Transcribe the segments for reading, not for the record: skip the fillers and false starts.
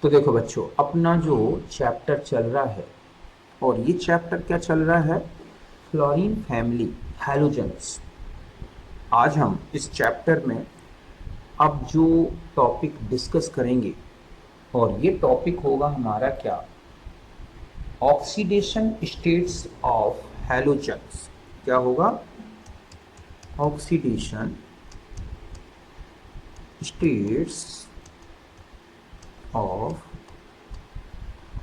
तो देखो बच्चों, अपना जो चैप्टर चल रहा है, और ये चैप्टर क्या चल रहा है? Fluorine family, halogens. आज हम इस चैप्टर में अब जो टॉपिक डिस्कस करेंगे, और ये टॉपिक होगा हमारा क्या? Oxidation states of halogens. क्या होगा? ऑक्सीडेशन स्टेट्स ऑफ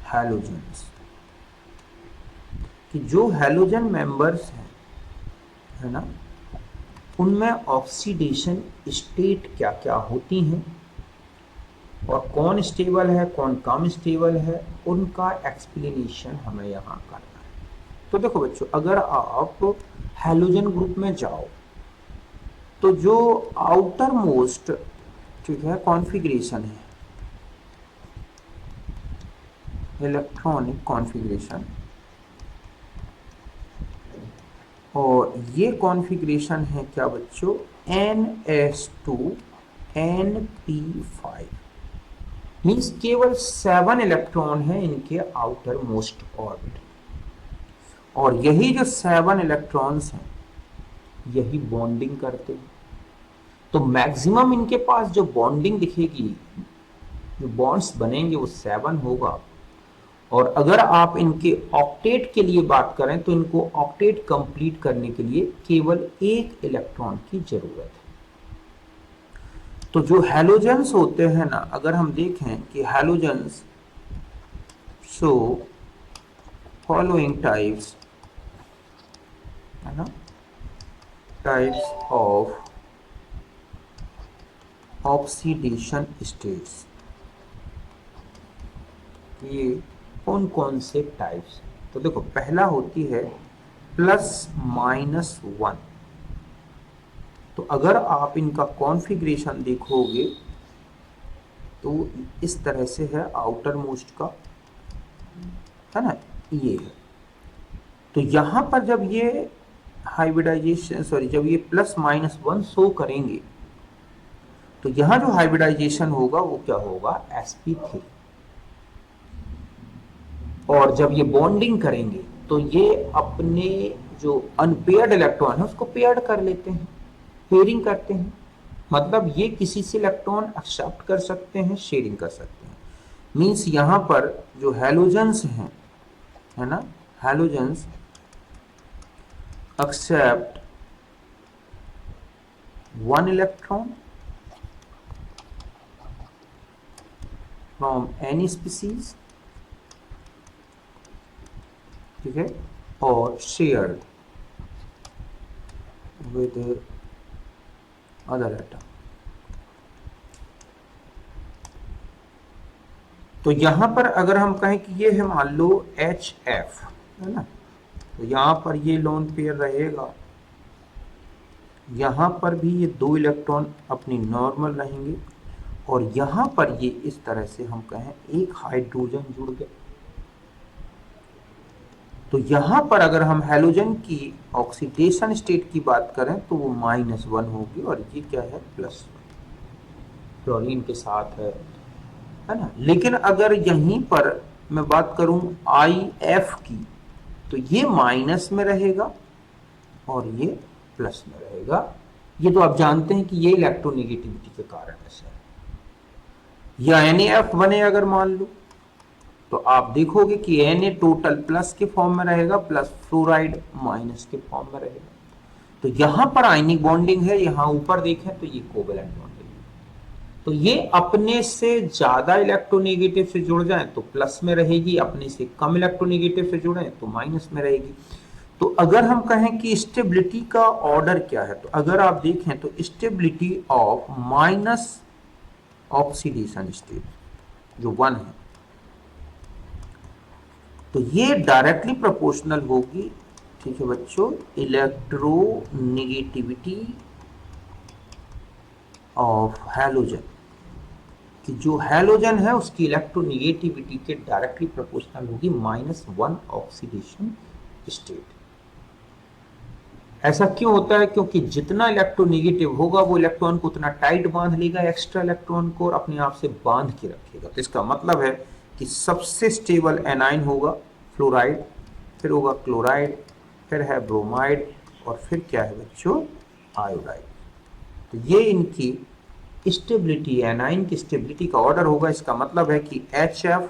हैलोजेंस, कि जो हैलोजन मेंबर्स हैं, है ना, उनमें ऑक्सीडेशन स्टेट क्या क्या होती हैं, और कौन स्टेबल है कौन कम स्टेबल है, उनका एक्सप्लेनेशन हमें यहाँ करना है। तो देखो बच्चों, अगर आप हैलोजन ग्रुप में जाओ तो जो आउटर मोस्ट, ठीक है, कॉन्फ़िगरेशन है, इलेक्ट्रॉनिक कॉन्फ़िगरेशन, और ये कॉन्फ़िगरेशन है क्या बच्चों? NS2 NP5, मीन्स केवल 7 इलेक्ट्रॉन है इनके आउटर मोस्ट ऑर्बिट, और यही जो 7 इलेक्ट्रॉन्स हैं यही बॉन्डिंग करते हैं। तो मैक्सिमम इनके पास जो बॉन्डिंग दिखेगी, जो बॉन्ड्स बनेंगे, वो 7 होगा। और अगर आप इनके ऑक्टेट के लिए बात करें तो इनको ऑक्टेट कंप्लीट करने के लिए केवल 1 इलेक्ट्रॉन की जरूरत है। तो जो हैलोजेंस होते हैं ना, अगर हम देखें कि हैलोजेंस शो फॉलोइंग टाइप्स, है ना, टाइप्स ऑफ ऑक्सीडेशन स्टेट्स। ये कौन कौन से टाइप्स? तो देखो, पहला होती है +-1। तो अगर आप इनका कॉन्फ़िगरेशन देखोगे तो इस तरह से है, आउटर मोस्ट का, है ना, ये है। तो यहां पर जब ये हाइब्रिडाइजेशन, सॉरी, जब ये +-1 शो करेंगे तो यहां जो हाइब्रिडाइजेशन होगा वो क्या होगा? sp3। और जब ये बॉन्डिंग करेंगे तो ये अपने जो अनपेयर्ड इलेक्ट्रॉन है उसको पेयर्ड कर लेते हैं, पेयरिंग करते हैं। मतलब ये किसी से इलेक्ट्रॉन एक्सेप्ट कर सकते हैं, शेयरिंग कर सकते हैं। मींस यहां पर जो हैलोजेंस हैं, है ना, halogens accept 1 electron from any species, ठीक है, और शेयर्ड विद अदर एटम। तो यहां पर अगर हम कहें कि ये है, मान लो HF, है ना, तो यहां पर ये लोन पेयर रहेगा, यहां पर भी ये 2 इलेक्ट्रॉन अपनी नॉर्मल रहेंगे, और यहां पर ये इस तरह से हम कहें एक हाइड्रोजन जुड़ गए। तो यहां पर अगर हम हैलोजन की ऑक्सीडेशन स्टेट की बात करें तो वो -1 होगी, और ये क्या है? +1, क्लोरीन के साथ है ना। लेकिन अगर यहीं पर मैं बात करूं IF की, तो ये माइनस में रहेगा और ये प्लस में रहेगा। ये तो आप जानते हैं कि ये इलेक्ट्रोनेगेटिविटी के कारण ऐसा है। या NaF बने अगर मान लो, तो आप देखोगे कि Na टोटल प्लस के फॉर्म में रहेगा, प्लस फ्लोराइड माइनस के फॉर्म में रहेगा। तो यहां पर आयनिक बॉन्डिंग है, यहां ऊपर देखें तो ये कोवेलेंट बॉन्डिंग है। तो ये अपने से ज्यादा इलेक्ट्रोनेगेटिव से जुड़ जाए तो प्लस में रहेगी, अपने से कम इलेक्ट्रोनेगेटिव से जुड़े तो माइनस में रहेगी। तो अगर हम कहें कि स्टेबिलिटी का ऑर्डर क्या है, तो अगर आप देखें तो stability of minus oxidation state जो 1 है, तो ये डायरेक्टली प्रोपोर्शनल होगी, ठीक है बच्चों, इलेक्ट्रोनेगेटिविटी ऑफ हैलोजन, कि जो हैलोजन है उसकी इलेक्ट्रोनेगेटिविटी के डायरेक्टली प्रोपोर्शनल होगी -1 ऑक्सीडेशन स्टेट। ऐसा क्यों होता है? क्योंकि जितना इलेक्ट्रोनेगेटिव होगा वो इलेक्ट्रॉन को उतना टाइट बांध लेगा एक्स्ट्रा इलेक्ट्रॉन को और अपने आप से बांध के रखेगा। तो इसका मतलब है कि सबसे स्टेबल एनाइन होगा फ्लोराइड, फिर होगा क्लोराइड, फिर है ब्रोमाइड और फिर क्या है बच्चों? आयोडाइड। तो ये इनकी स्टेबिलिटी, एनाइन की स्टेबिलिटी का ऑर्डर होगा। इसका मतलब है कि HF,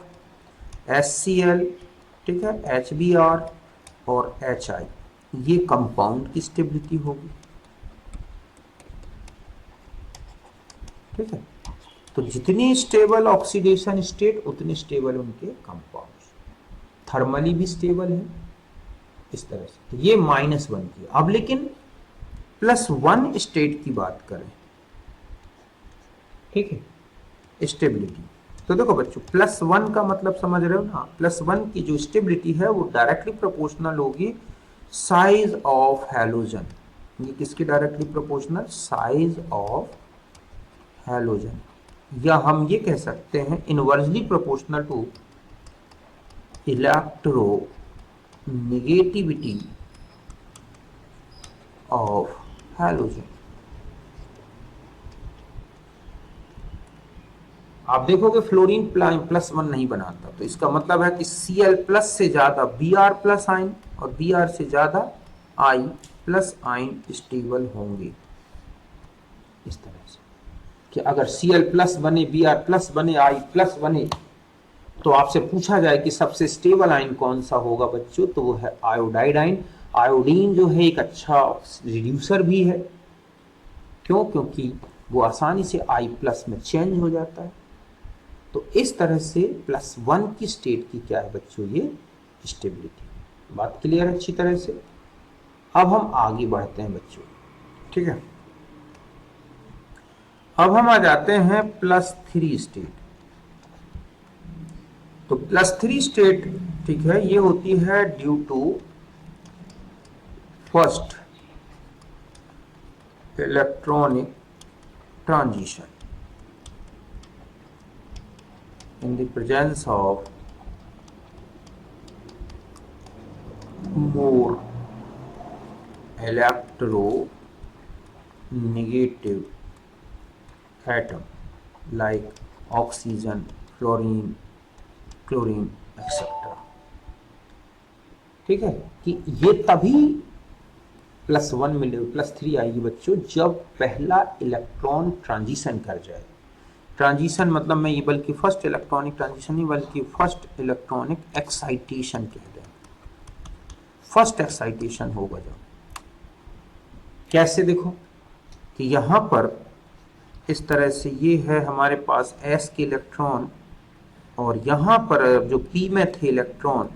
HCl, ठीक है, HBr और HI, ये कंपाउंड की स्टेबिलिटी होगी। ठीक है, तो जितनी स्टेबल ऑक्सीडेशन स्टेट उतनी स्टेबल उनके कंपाउंड्स, थर्मली भी स्टेबल है इस तरह से। तो ये -1 की। अब लेकिन +1 स्टेट की बात करें, ठीक है, स्टेबिलिटी, तो देखो बच्चों +1 का मतलब समझ रहे हो ना? +1 की जो स्टेबिलिटी है वो डायरेक्टली प्रोपोर्शनल होगी साइज ऑफ हैलोजन। ये किसके directly proportional? Size of halogen, या हम ये कह सकते हैं inversely proportional to electronegativity of halogen. आप देखोगे फ्लोरीन +1 नहीं बनाता, तो इसका मतलब है कि Cl+ से ज्यादा Br+ आयन और Br से ज्यादा I+ आयन स्टेबल होंगे। इस तरह से कि अगर Cl+ बने, Br+ बने, I+ बने, तो आपसे पूछा जाए कि सबसे स्टेबल आयन कौन सा होगा बच्चों, तो वो है आयोडाइड आयन। आयोडीन जो है एक अच्छा रिड्यूसर भी है। क्यों? क्योंकि वो आसानी से I+ में चेंज हो जाता है। तो इस तरह से +1 की स्टेट की क्या है बच्चों? ये स्टेबिलिटी। बात क्लियर है अच्छी तरह से? अब हम आगे बढ़ते हैं बच्चों, ठीक है। अब हम आ जाते हैं +3 स्टेट। तो +3 स्टेट, ठीक है, ये होती है due to first electronic transition in the presence of more electronegative atom like oxygen, fluorine, chlorine, etc. ठीक है, कि ये तभी +1 मिले, +3 आएगी बच्चों जब पहला इलेक्ट्रॉन ट्रांजिशन कर जाए। ट्रांजिशन मतलब मैं ये बल्कि फर्स्ट इलेक्ट्रॉनिक ट्रांजिशन नहीं बल्कि फर्स्ट इलेक्ट्रॉनिक एक्साइटेशन कह दें। फर्स्ट एक्साइटेशन होगा जब, कैसे? देखो कि यहां पर इस तरह से ये है हमारे पास S के इलेक्ट्रॉन और यहां पर जो P में थे इलेक्ट्रॉन,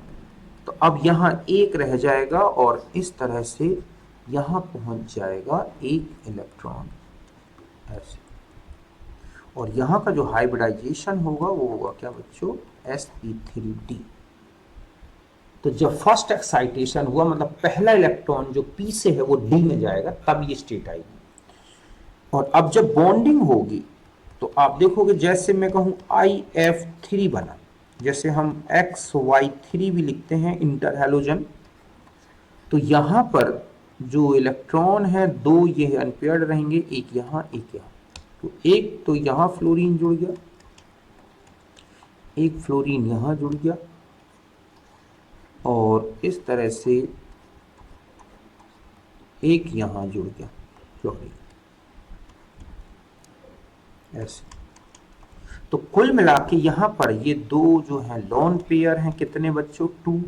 तो अब यहां एक रह जाएगा और इस तरह से यहां पहुंच जाएगा एक इलेक्ट्रॉन ऐसे, और यहां का जो हाइब्रिडाइजेशन होगा वो होगा क्या बच्चों? sp3d। तो जब फर्स्ट एक्साइटेशन हुआ मतलब पहला इलेक्ट्रॉन जो P से है वो D में जाएगा, तब ये स्टेट आएगी। और अब जब बॉन्डिंग होगी तो आप देखोगे जैसे मैं कहूं IF3 बना, जैसे हम XY3 भी लिखते हैं इंटर हैलोजन, तो यहां पर जो इलेक्ट्रॉन है दो ये अनपेयर्ड रहेंगे, एक यहां एक यहां। तो एक तो यहां फ्लोरीन जुड़ गया, एक फ्लोरीन यहां जुड़ गया, और इस तरह से एक यहां जुड़ गया फ्लोरीन ऐसे। तो कुल मिला के यहां पर ये दो जो है लोन पेयर हैं, कितने बच्चों? 2।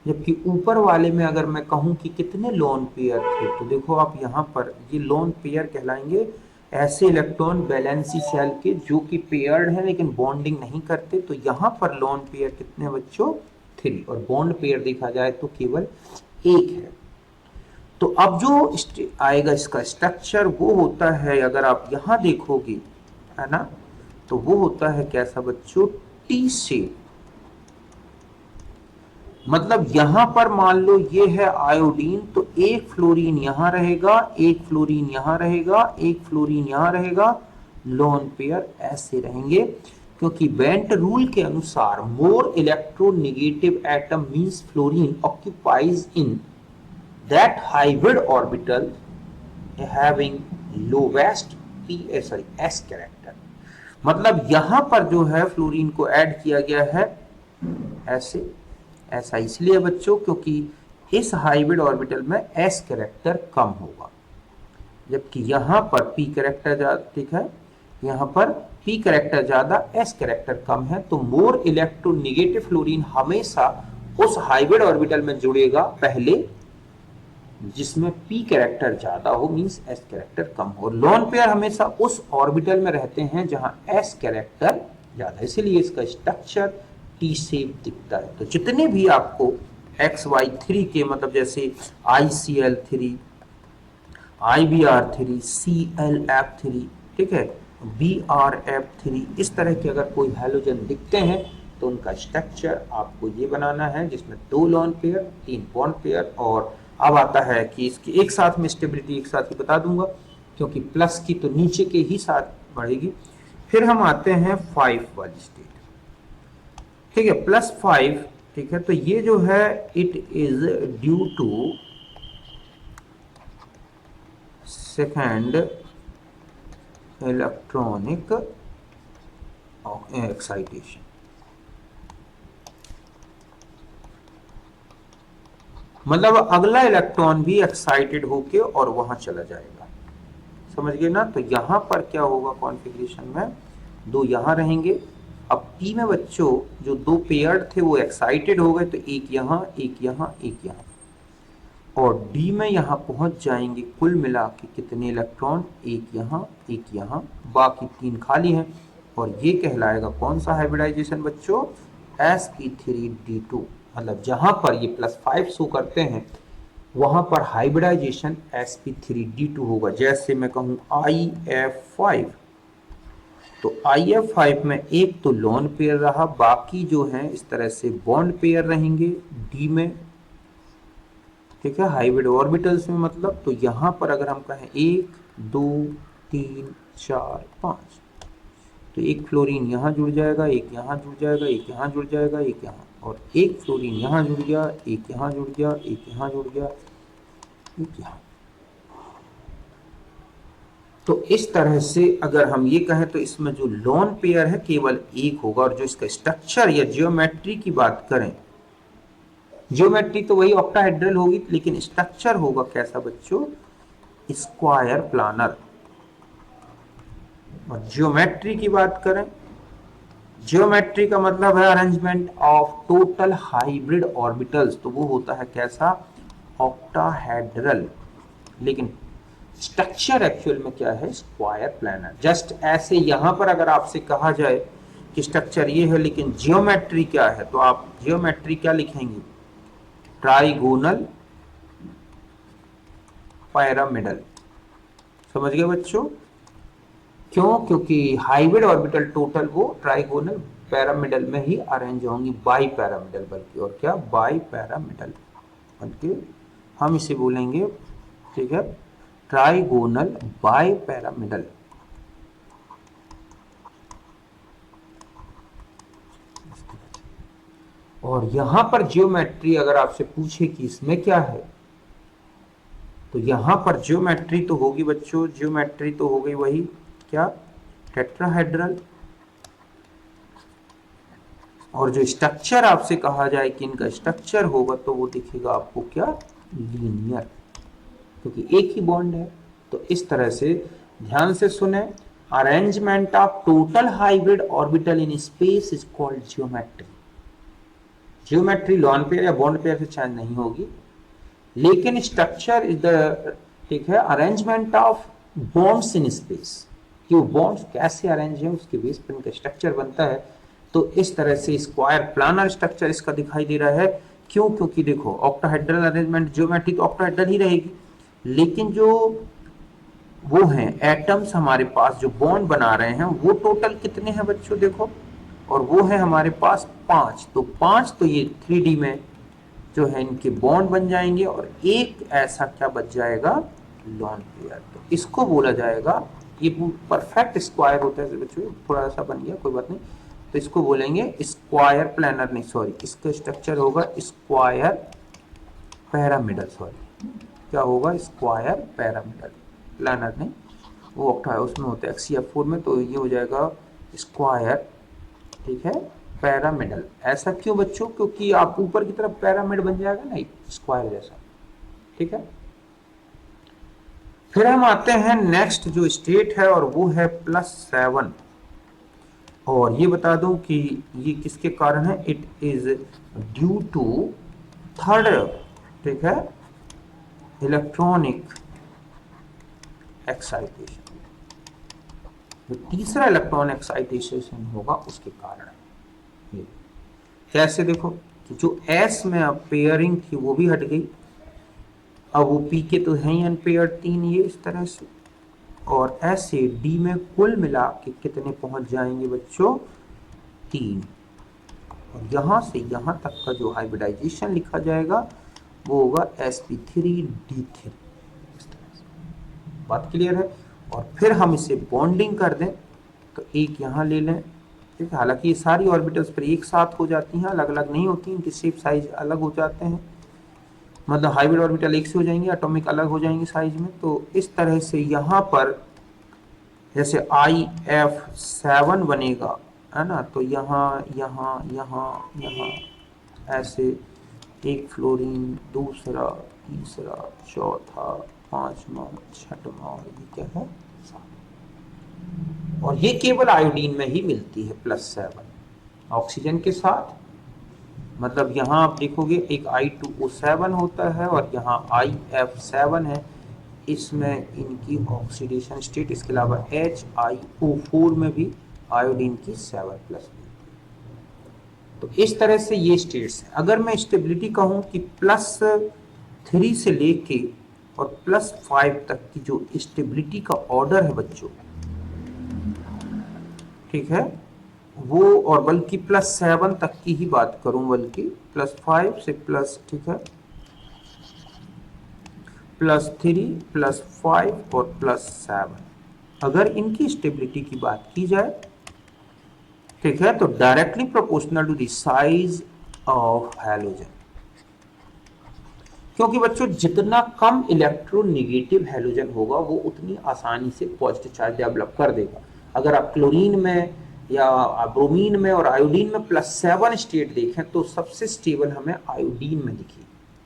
जबकि ऊपर वाले में अगर मैं कहूं कि कितने लोन पेयर थे, तो देखो आप यहां पर ये लोन पेयर कहलाएंगे ऐसे इलेक्ट्रॉन वैलेंसी शेल के जो कि पेयर्ड है लेकिन बॉन्डिंग नहीं करते। तो यहां पर लोन पेयर कितने बच्चों? 3, और बॉन्ड पेयर देखा जाए तो केवल 1 है। तो अब जो आएगा इसका स्ट्रक्चर वो होता है, अगर आप यहां देखोगे, है ना, तो वो होता है कैसा बच्चों? T shape. मतलब यहां पर मान लो ये है आयोडीन, तो एक फ्लोरीन यहां रहेगा, एक फ्लोरीन यहां रहेगा, एक फ्लोरीन यहां रहेगा, लोन पेयर ऐसे रहेंगे। क्योंकि बेंट रूल के अनुसार more electronegative atom means fluorine occupies in that hybrid orbital having lowest S character. मतलब यहां पर जो है फ्लोरीन को ऐड किया गया है ऐसे, ऐसा इसलिए बच्चों क्योंकि इस हाइब्रिड ऑर्बिटल में एस कैरेक्टर कम होगा, जबकि यहां पर पी कैरेक्टर ज्यादा, ठीक है, यहां पर पी कैरेक्टर ज्यादा एस कैरेक्टर कम है। तो मोर इलेक्ट्रोनेगेटिव फ्लोरीन हमेशा उस हाइब्रिड ऑर्बिटल में जुड़ेगा पहले जिसमें पी कैरेक्टर ज्यादा हो, मींस एस कैरेक्टर कम हो। लोन पेयर हमेशा उस ऑर्बिटल में रहते हैं जहां एस कैरेक्टर ज्यादा, इसीलिए इसका स्ट्रक्चर टी शेप दिखता है। तो जितने भी आपको XY3 के मतलब जैसे ICl3, IBr3, ClF3, ठीक है, BrF3, इस तरह के अगर कोई हैलोजन दिखते हैं तो उनका स्ट्रक्चर आपको ये बनाना है जिसमें 2 लोन पेयर, 3 बॉन्ड पेयर। और अब आता है कि इसकी एक साथ में स्टेबिलिटी एक साथ ही बता दूंगा क्योंकि प्लस की तो नीचे के ही साथ बढ़ेगी। फिर हम आते हैं 5 वाली स्टेट, ठीक है, +5, ठीक है। तो ये जो है it is due to second electronic excitation. मतलब अगला इलेक्ट्रॉन भी एक्साइटेड होके और वहां चला जाएगा, समझ गए ना। तो यहां पर क्या होगा कॉन्फ़िगरेशन में, 2 यहां रहेंगे। अब पी में बच्चों जो 2 पेयर थे वो एक्साइटेड हो गए, तो एक यहां, एक यहां, एक यहां। और डी में यहां पहुंच जाएंगे कुल मिला के कितने इलेक्ट्रॉन, एक यहां, एक यहां, बाकी 3 खाली हैं। और ये कहलाएगा कौन सा हाइब्रिडाइजेशन बच्चों, sp3d2। मतलब जहां पर ये +5 शो करते हैं वहां पर हाइब्रिडाइजेशन sp3d2 होगा। जैसे मैं कहूं IF5, तो IF5 में एक तो लोन पेयर रहा, बाकी जो है इस तरह से बॉन्ड पेयर रहेंगे डी में, ठीक है, हाइब्रिड ऑर्बिटल्स में। मतलब तो यहां पर अगर हम कहें 1 2 3 4 5, तो एक फ्लोरीन यहां जुड़ जाएगा, एक यहां जुड़ जाएगा, एक यहां जुड़ जाएगा, एक यहां, और एक फ्लोरीन यहां जुड़ गया, एक यहां जुड़ गया, एक यहां जुड़ गया, एक यहां। तो इस तरह से अगर हम ये कहें तो इसमें जो लोन पेयर है केवल एक होगा। और जो इसका स्ट्रक्चर या जियोमेट्री की बात करें, जियोमेट्री तो वही ऑक्टाहेड्रल होगी, लेकिन स्ट्रक्चर होगा कैसा बच्चों, स्क्वायर प्लानर। और जियोमेट्री की बात करें, जियोमेट्री का मतलब है arrangement of total hybrid orbitals, तो वो होता है कैसा, ऑक्टाहेड्रल। लेकिन स्ट्रक्चर एक्चुअल में क्या है, स्क्वायर प्लानर। जस्ट ऐसे यहां पर अगर आपसे कहा जाए कि स्ट्रक्चर ये है लेकिन जियोमेट्री क्या है, तो आप जियोमेट्री क्या लिखेंगे, ट्राइगोनल पिरामिडल। समझ गए बच्चों, क्यों, क्योंकि हाइब्रिड ऑर्बिटल टोटल वो ट्राइगोनल पिरामिडल में ही अरेंज होंगी, बाई पिरामिडल बल्कि, और क्या, बाई पिरामिडल बल्कि हम इसे बोलेंगे, ठीक है, ट्राइगोनल बाई पिरामिडल। और यहां पर जियोमेट्री अगर आपसे पूछे कि इसमें क्या है, तो यहां पर जियोमेट्री तो होगी बच्चों, जियोमेट्री तो हो गई वही क्या, टेट्राहेड्रल। और जो स्ट्रक्चर आपसे कहा जाए कि इनका स्ट्रक्चर होगा, तो वो दिखेगा आपको क्या, लीनियर, क्योंकि एक ही बॉन्ड है। तो इस तरह से ध्यान से सुने, arrangement of total hybrid orbital in space is called geometry. Geometry lone pair या बॉन्ड पेयर से चेंज नहीं होगी, लेकिन स्ट्रक्चर इज द, ठीक है, arrangement of bonds in space, कि वो बॉन्ड्स कैसे अरेंज है उसके बेस पर इनका स्ट्रक्चर बनता है। तो इस तरह से स्क्वायर प्लानर स्ट्रक्चर इसका दिखाई दे रहा है। क्यों, क्योंकि देखो ऑक्टाहेड्रल अरेंजमेंट, जियोमेट्री तो ऑक्टाहेड्रल ही रहेगी, लेकिन जो वो हैं एटम्स हमारे पास जो बॉन्ड बना रहे हैं वो टोटल कितने हैं बच्चों, देखो, और वो है हमारे पास 5। तो 5 तो ये 3D में जो है इनके बॉन्ड बन जाएंगे, और एक ऐसा क्या बच जाएगा, लॉन पेयर। तो इसको बोला जाएगा, ये परफेक्ट स्क्वायर होता है बच्चों, थोड़ा सा बन गया कोई बात नहीं, तो इसको बोलेंगे स्क्वायर प्लानर, नहीं सॉरी, इसका स्ट्रक्चर होगा स्क्वायर पिरामिडल, सॉरी क्या होगा, स्क्वायर पैरामिडल, प्लानर नहीं, वो उसमें होता है XCF4 में, तो ये हो जाएगा स्क्वायर, ठीक है, पैरामिडल। ऐसा क्यों बच्चों, क्योंकि आप ऊपर की तरफ पैरामिड बन जाएगा ना स्क्वायर जैसा, ठीक है। फिर हम आते हैं नेक्स्ट जो स्टेट है और वो है +7, और ये बता दूं कि ये किसके कारण है, it is due to third, ठीक है, इलेक्ट्रॉनिक एक्साइटेशन। जो तीसरा इलेक्ट्रॉन एक्साइटेशन होगा उसके कारण है। ये कैसे, देखो, तो जो S में अब पेयरिंग थी वो भी हट गई, अब वो P के तो हैं ही अनपेयर्ड 3, ये इस तरह से, और S से D में कुल मिला के कितने पहुंच जाएंगे बच्चों, 3, और यहां से यहां तक का जो हाइब्रिडाइजेशन लिखा जाएगा वो होगा sp3d3, इस तरह से। बात क्लियर है। और फिर हम इसे बॉन्डिंग कर दें तो एक यहाँ ले लें, ठीक है, हालांकि ये सारी ऑर्बिटल्स पर एक साथ हो जाती हैं, अलग अलग नहीं होती, इनके शेप साइज अलग हो जाते हैं, मतलब हाइब्रिड ऑर्बिटल एक से हो जाएंगे, एटॉमिक अलग हो जाएंगे साइज में। तो इस तरह से यहाँ पर जैसे IF7 बनेगा, है ना, तो यहाँ यहाँ यहाँ यहाँ ऐसे एक फ्लोरीन, दूसरा, तीसरा, चौथा, पांचवा, छठवां, और ये क्या है, और ये केवल आयोडीन में ही मिलती है +7 ऑक्सीजन के साथ। मतलब यहाँ आप देखोगे एक I2O7 होता है और यहाँ IF7 है, इसमें इनकी ऑक्सीडेशन स्टेट, इसके अलावा HiO4 में भी आयोडीन की 7+ तो इस तरह से ये स्टेट्स हैं। अगर मैं स्टेबिलिटी कहूँ कि +3 से लेके और +5 तक की जो स्टेबिलिटी का ऑर्डर है बच्चों, ठीक है, वो, और बल्कि +7 तक की ही बात करूं, बल्कि +5 से प्लस, ठीक है, +3, +5 और +7, अगर इनकी स्टेबिलिटी की बात की जाए, ठीक है, तो directly proportional to the size of halogen. क्योंकि बच्चों जितना कम इलेक्ट्रोनेगेटिव हैलोजन होगा वो उतनी आसानी से पॉजिटिव चार्ज डेवलप कर देगा। अगर आप क्लोरीन में या ब्रोमीन में और आयोडीन में +7 स्टेट देखें तो सबसे स्टेबल हमें आयोडीन में दिखी,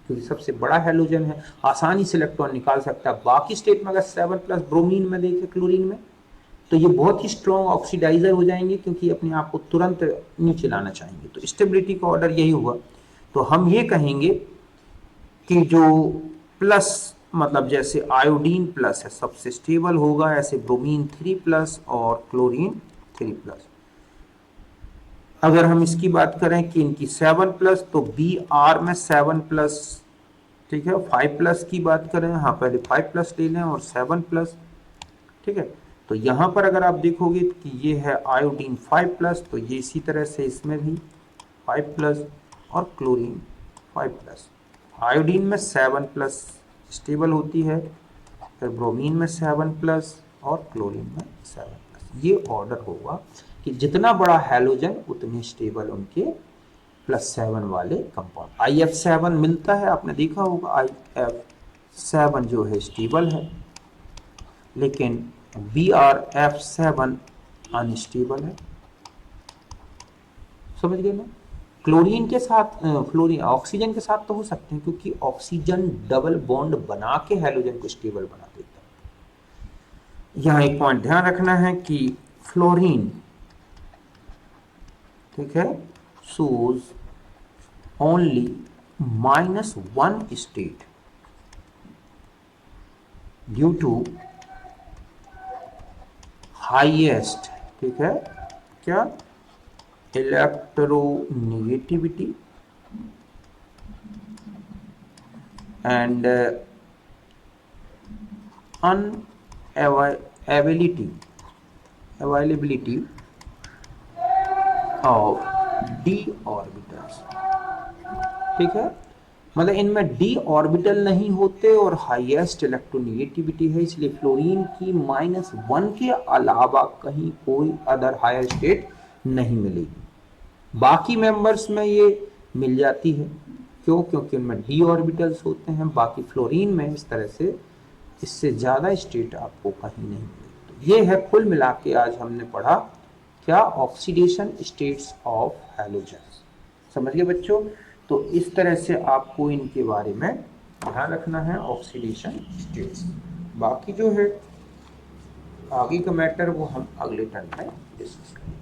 क्योंकि सबसे बड़ा हैलोजन है, आसानी से इलेक्ट्रॉन निकाल सकता है। बाकी स्टेट में अगर 7+ ब्रोमीन में देखें, क्लोरीन में, तो ये बहुत ही स्ट्रॉन्ग ऑक्सीडाइजर हो जाएंगे, क्योंकि अपने आप को तुरंत नीचे लाना चाहेंगे। तो स्टेबिलिटी का ऑर्डर यही हुआ। तो हम ये कहेंगे कि जो प्लस, मतलब जैसे आयोडीन प्लस है सबसे स्टेबल होगा, ऐसे ब्रोमीन 3+ और क्लोरीन 3+। अगर हम इसकी बात करें कि इनकी 7+, तो Br में 7+, ठीक है, 5+ की बात करें, हाँ पहले 5+ ले लें और 7+, ठीक है। तो यहां पर अगर आप देखोगे कि ये है आयोडीन 5+, तो ये इसी तरह से इसमें भी 5+ और क्लोरीन 5+। आयोडीन में 7+ स्टेबल होती है, फिर ब्रोमीन में 7+ और क्लोरीन में 7+। ये ऑर्डर होगा कि जितना बड़ा हैलोजन उतने स्टेबल उनके +7 वाले कंपाउंड। IF7 मिलता है, आपने देखा होगा IF7 जो है स्टेबल है, लेकिन BrF7 अनस्टेबल है। समझ गए ना। क्लोरीन के साथ, फ्लोरीन ऑक्सीजन के साथ तो हो सकते हैं, क्योंकि ऑक्सीजन डबल बॉन्ड बना के हैलोजन को स्टेबल बना देता है। यहां एक पॉइंट ध्यान रखना है कि फ्लोरीन, ठीक है, shows only -1 state due to highest, ठीक है, क्या, electronegativity and unavailability of d orbitals, ठीक है, मतलब इनमें d ऑर्बिटल नहीं होते और हाईएस्ट इलेक्ट्रोनेगेटिविटी है, इसलिए फ्लोरीन की -1 के अलावा कहीं कोई अदर हायर स्टेट नहीं मिलेगी। बाकी मेंबर्स में ये मिल जाती है, क्यों? क्योंकि उनमें डी ऑर्बिटल्स होते हैं। बाकी फ्लोरीन में इस तरह से इससे ज़्यादा स्टेट आपको कहीं नहीं मिलेगी। तो ये है कुल मिला के आज हमने पढ़ा क्या? Oxidation states of halogen. समझ गए बच्चों? तो इस तरह से आपको इनके बारे में ध्यान रखना है, ऑक्सीडेशन स्टेट्स। बाकी जो है आगे का मैटर वो हम अगले टर्म में डिस्कस करेंगे।